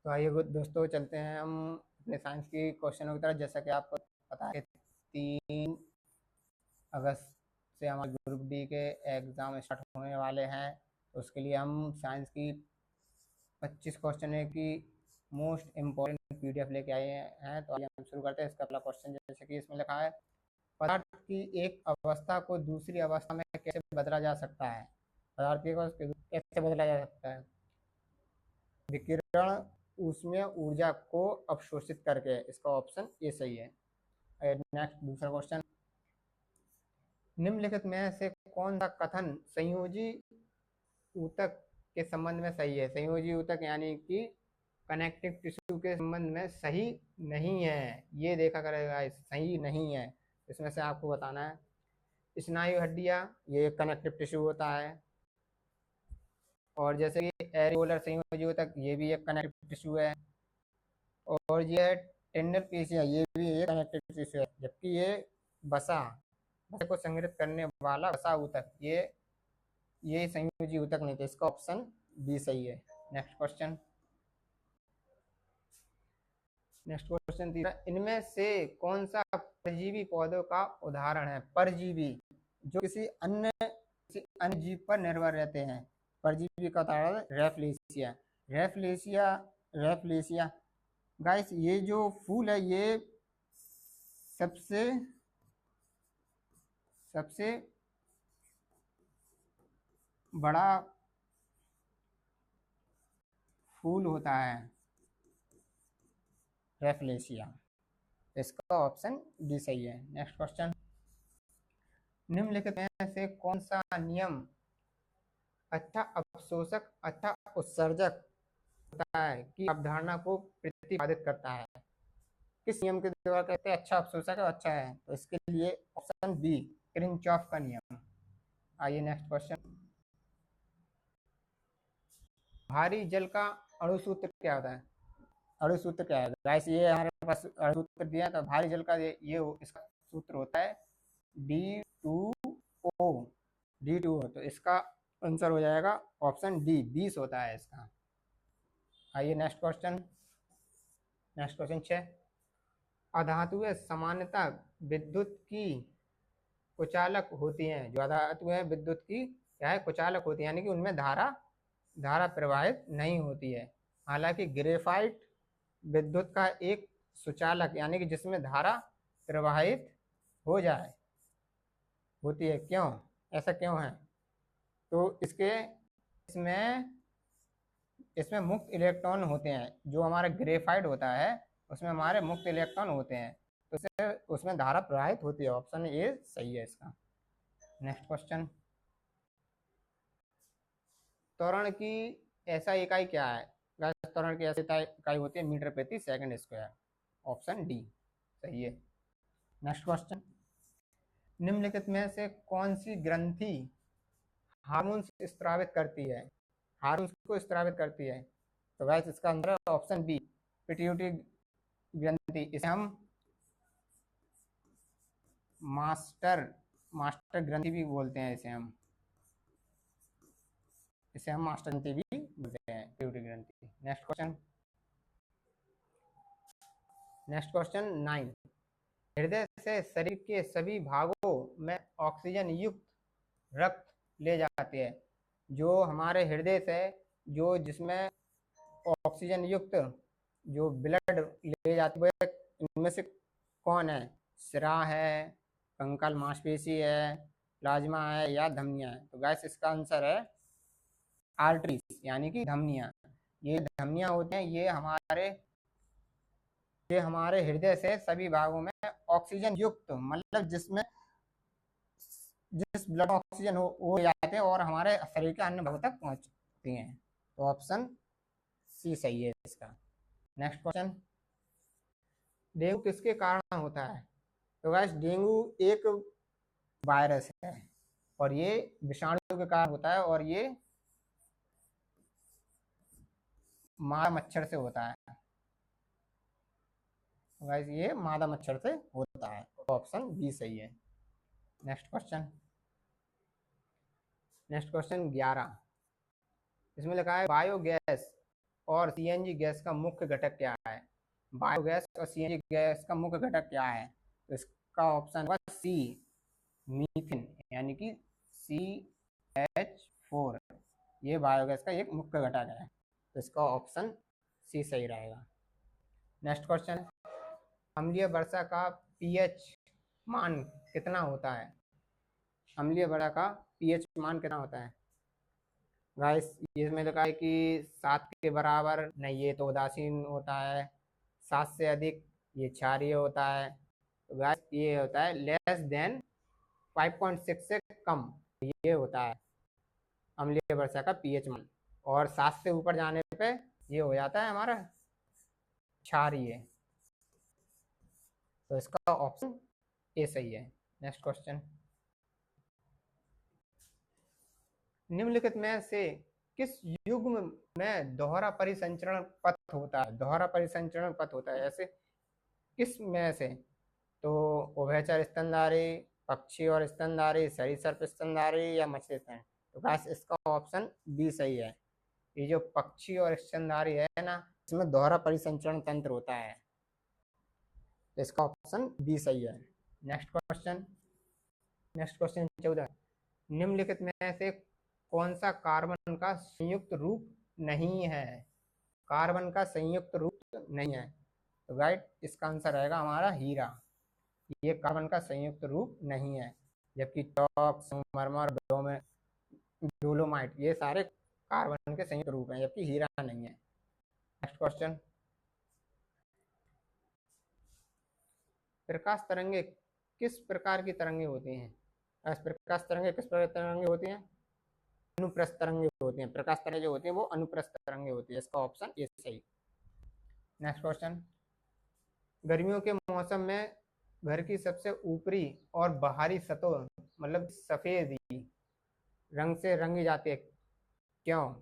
तो आइए दोस्तों, चलते हैं हम अपने साइंस की क्वेश्चनों की तरफ। जैसा कि आपको पता है, 3 अगस्त से हमारे ग्रुप डी के एग्ज़ाम स्टार्ट होने वाले हैं। तो उसके लिए हम साइंस की 25 क्वेश्चन की मोस्ट इम्पोर्टेंट पीडीएफ लेके आए हैं। तो आइए हम शुरू करते हैं। इसका पहला क्वेश्चन जैसे कि इसमें लिखा है, पदार्थ की एक अवस्था को दूसरी अवस्था में कैसे बदला जा सकता है। पदार्थ की अवस्था कैसे बदला जा सकता है? विकिरण ऊष्मीय ऊर्जा को अवशोषित करके। इसका ऑप्शन ए सही है। नेक्स्ट दूसरा क्वेश्चन, निम्नलिखित में से कौन सा कथन संयोजी ऊतक के संबंध में सही है? संयोजी ऊतक यानी कि कनेक्टिव टिश्यू के संबंध में सही नहीं है। ये देखा करेगा, सही नहीं है। इसमें से आपको बताना है। स्नायु हड्डियां, ये कनेक्टिव टिश्यू होता है। और जैसे कि एरियोलर संयोजी ऊतक, ये भी एक कनेक्टिव टिश्यू है। और ये है टेंडर पेशियां, ये भी एक कनेक्टिव टिश्यू है। जबकि ये बसा को संग्रहित करने वाला बसा ऊतक, ये संयोजी ऊतक नहीं थे। इसका ऑप्शन बी सही है। नेक्स्ट क्वेश्चन तीसरा, इनमें से कौन सा परजीवी पौधों का उदाहरण है? परजीवी जो किसी अन्य जीव पर निर्भर रहते हैं। परजीवी का उदाहरण रेफ्लेशिया। रेफ्लेशिया गाइस, ये जो फूल है, ये सबसे बड़ा फूल होता है, रेफ्लेशिया। इसका ऑप्शन डी सही है। नेक्स्ट क्वेश्चन, निम्नलिखित में से कौन सा नियम अच्छा अवशोषक अच्छा उत्सर्जक होता है की अवधारणा को प्रतिपादित करता है? किस नियम के द्वारा कहते हैं अच्छा अवशोषक है, अच्छा है? तो इसके लिए ऑप्शन बी, किरचॉफ का नियम। आइए नेक्स्ट क्वेश्चन, भारी जल का अणुसूत्र क्या होता है? अणुसूत्र क्या है गाइस? ये हमारे पास अणुसूत्र दिया है। तो भारी जल का ये इसका सूत्र होता है D2O। D2O, तो इसका आंसर हो जाएगा ऑप्शन डी, 20 होता है इसका। आइए नेक्स्ट क्वेश्चन 6, अधातुएं सामान्यतः विद्युत की कुचालक होती हैं। जो अधातुएं विद्युत की क्या है, कुचालक होती है, यानी कि उनमें धारा प्रवाहित नहीं होती है। हालांकि ग्रेफाइट विद्युत का एक सुचालक, यानी कि जिसमें धारा प्रवाहित हो जाए होती है। क्यों, ऐसा क्यों है? तो इसमें मुक्त इलेक्ट्रॉन होते हैं। जो हमारा ग्रेफाइट होता है उसमें हमारे मुक्त इलेक्ट्रॉन होते हैं, तो उसमें धारा प्रवाहित होती है। ऑप्शन ए सही है इसका। नेक्स्ट क्वेश्चन, त्वरण की ऐसा इकाई क्या है? त्वरण की ऐसी इकाई होती है मीटर प्रति सेकंड स्क्वायर। ऑप्शन डी सही है। नेक्स्ट क्वेश्चन, निम्नलिखित में से कौन सी ग्रंथि हार्मोन्स स्रावित करती है? हार्मोन्स को स्रावित करती है। तो गाइस इसका आंसर ऑप्शन बी, पिट्यूटरी ग्रंथि। इसे हम मास्टर ग्रंथि भी बोलते हैं। इसे हम मास्टर ग्रंथि भी बोलते हैं, पिट्यूटरी ग्रंथि। नेक्स्ट क्वेश्चन 9, हृदय से शरीर के सभी भागों में ऑक्सीजन युक्त रक्त ले जाते हैं। जो हमारे हृदय से जिसमें ऑक्सीजन युक्त जो ब्लड ले जाती है, इनमें से कौन है? सिरा है, कंकाल मांसपेशी है, प्लाज्मा है, या धमनियां है? तो गैस इसका आंसर है आर्टरीज, यानी कि धमनियां। ये धमनियां होते हैं, ये हमारे हृदय से सभी भागों में ऑक्सीजन युक्त, मतलब जिस ब्लड ऑक्सीजन हो जाते हैं और हमारे शरीर के अन्य भागों तक पहुंचती हैं। तो ऑप्शन सी सही है इसका। नेक्स्ट क्वेश्चन, डेंगू किसके कारण होता है? तो गाइस डेंगू एक वायरस है और ये विषाणु के कारण होता है, और ये मादा मच्छर से होता है। तो गाइस ये मादा मच्छर से होता है। तो ऑप्शन बी सही है। नेक्स्ट क्वेश्चन 11, इसमें लिखा है बायोगैस और सीएनजी गैस का मुख्य घटक क्या है? बायोगैस और सीएनजी गैस का मुख्य घटक क्या है? तो इसका ऑप्शन होगा सी, मीथेन, यानी कि CH4। ये बायोगैस का एक मुख्य घटक है, तो इसका ऑप्शन सी सही रहेगा। नेक्स्ट क्वेश्चन, अम्लीय वर्षा का पीएच मान कितना होता है? अम्लीय वर्षा का पीएच मान कितना होता है? गाइस इसमें लिखा है कि 7 के बराबर, नहीं ये तो उदासीन होता है। 7 से अधिक ये क्षारीय होता है। तो गाइस ये होता है लेस देन 5.6 से कम, ये होता है अम्लीय वर्षा का पीएच मान। और 7 से ऊपर जाने पे ये हो जाता है हमारा क्षारीय। तो इसका ऑप्शन ए सही है। नेक्स्ट क्वेश्चन, निम्नलिखित में से किस युग्म में दोहरा परिसंचरण पथ होता है? दोहरा परिसंचरण पथ होता है ऐसे किस में से? तो उभयचर स्तनधारी, पक्षी और स्तनधारी, सरीसृप स्तनधारी या मछली स्तन। तो गाइस इसका ऑप्शन बी सही है। ये जो पक्षी और स्तनधारी है ना, इसमें दोहरा परिसंचरण तंत्र होता है, तो इसका ऑप्शन बी सही है। नेक्स्ट क्वेश्चन, 14, निम्नलिखित में से कौन सा कार्बन का संयुक्त रूप नहीं है? कार्बन का संयुक्त रूप नहीं है, तो राइट इसका आंसर रहेगा हमारा हीरा। ये कार्बन का संयुक्त रूप नहीं है, जबकि टॉक्स, संगमरमर, डोलोमाइट ये सारे कार्बन के संयुक्त रूप हैं, जबकि हीरा नहीं है। नेक्स्ट क्वेश्चन, प्रकाश तरंगे किस प्रकार की तरंगे होती हैं? प्रकाश तरंगे किस प्रकार की तरंगे होती हैं? अनुप्रस्थ तरंगे होती हैं। प्रकाश तरंगे जो होती हैं वो अनुप्रस्थ तरंगे होती है। इसका ऑप्शन ए सही। नेक्स्ट क्वेश्चन, गर्मियों के मौसम में घर की सबसे ऊपरी और बाहरी सतह मतलब सफेद रंग से रंगी जाती है, क्यों?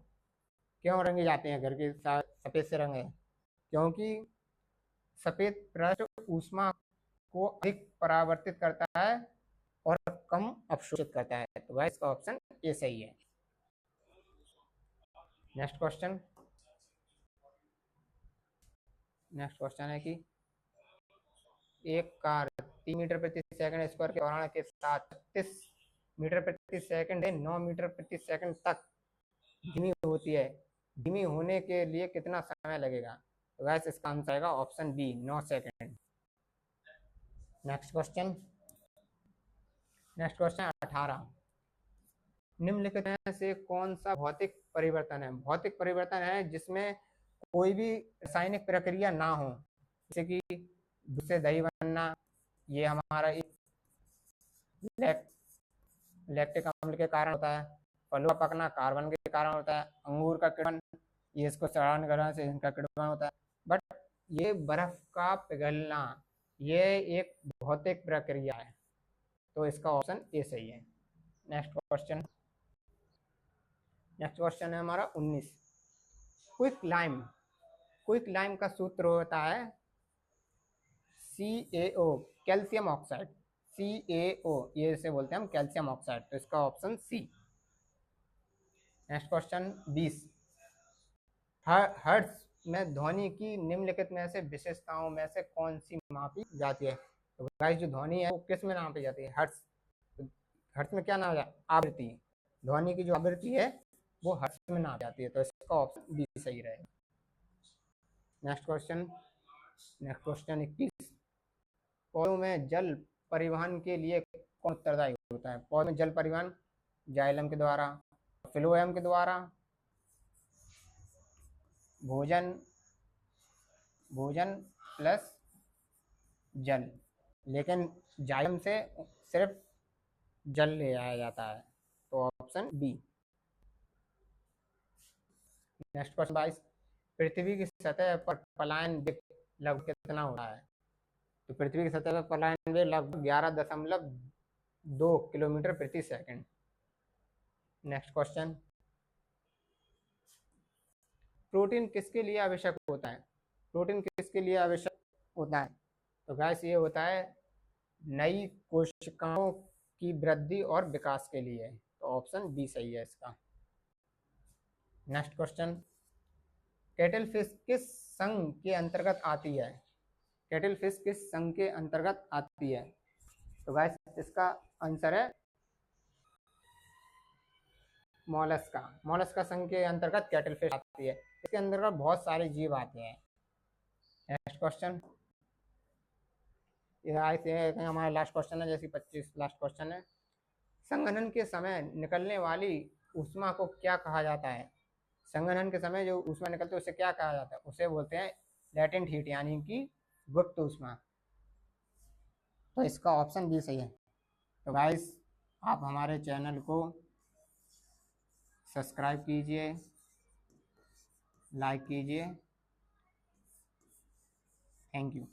क्यों रंगी जाती हैं घर की सफेद से रंग है? क्योंकि सफेद पृष्ठ ऊष्मा को अधिक परावर्तित करता है और कम अवशोषित करता है। तो गाइस इसका ऑप्शन ए सही है। नेक्स्ट क्वेश्चन, है कि एक कार 3 मीटर प्रति सेकंड स्क्वायर के त्वरण के साथ 36 मीटर प्रति सेकंड 9 मीटर प्रति सेकंड तक धीमी होती है। धीमी होने के लिए कितना समय लगेगा? तो गाइस इसका आंसर आएगा option B, 9 second. Next question, 18, निम्नलिखित में से कौन सा भौतिक परिवर्तन है? भौतिक परिवर्तन है जिसमें कोई भी रासायनिक प्रक्रिया ना हो, जैसे कि दूध से दही बनना, ये हमारा लैक्टिक अम्ल के कारण होता है। फलों का पकना कार्बन के कारण होता है। अंगूर का किण्वन, ये इसको सड़ाने करने से इनका किण्वन होता है। बट ये बर्फ का पिघलना, ये एक भौतिक प्रक्रिया है, तो इसका ऑप्शन ए सही है। नेक्स्ट क्वेश्चन है हमारा 19, क्विक लाइम का सूत्र होता है CaO, कैल्शियम ऑक्साइड। CaO ये इसे बोलते हैं हम कैल्शियम ऑक्साइड, तो इसका option C. Next question 20, hertz में ध्वनि की निम्नलिखित में से विशेषताओं में से कौन सी मापी जाती है? तो गाइस जो ध्वनि है वो किस में नापी जाती है? हर्ट्ज। हर्ट्ज में क्या नापा जाता है? आवृत्ति। ध्वनि की जो आवृत्ति है वो हर्ट्ज में नापी जाती है, तो इसका ऑप्शन बी सही रहेगा। नेक्स्ट क्वेश्चन 21, पौधों में जल परिवहन के लिए कौन उत्तरदायी होता है? पौधों में जल परिवहन जाइलम के द्वारा, फ्लोएम के द्वारा, भोजन प्लस जल, लेकिन जाइलम से सिर्फ जल ले आया जाता है, तो ऑप्शन बी। नेक्स्ट क्वेश्चन 22, पृथ्वी की सतह पर पलायन वेग लगभग कितना होता है? तो पृथ्वी की सतह पर पलायन वेग लगभग 11.2 किलोमीटर प्रति सेकंड। नेक्स्ट क्वेश्चन, प्रोटीन किसके लिए आवश्यक होता है? प्रोटीन किसके लिए आवश्यक होता है? तो गाइस ये होता है नई कोशिकाओं की वृद्धि और विकास के लिए, तो ऑप्शन बी सही है इसका। नेक्स्ट क्वेश्चन, कैटल फिश किस संघ के अंतर्गत आती है? कैटल फिश किस संघ के अंतर्गत आती है? तो गाइस इसका आंसर है मोलस्का। मोलस्का संघ के अंतर्गत कैटल फिश आती है। इसके अंतर्गत बहुत सारे जीव आते हैं। नेक्स्ट क्वेश्चन, ये हमारा लास्ट क्वेश्चन है, जैसे 25 लास्ट क्वेश्चन है। संघनन के समय निकलने वाली ऊष्मा को क्या कहा जाता है? संघनन के समय जो ऊष्मा निकलती है उसे क्या कहा जाता है? उसे बोलते हैं लेटेंट हीट, यानी कि गुप्त ऊष्मा। तो इसका ऑप्शन बी सही है। तो गाइस आप हमारे चैनल को सब्सक्राइब कीजिए, लाइक कीजिए। Thank you.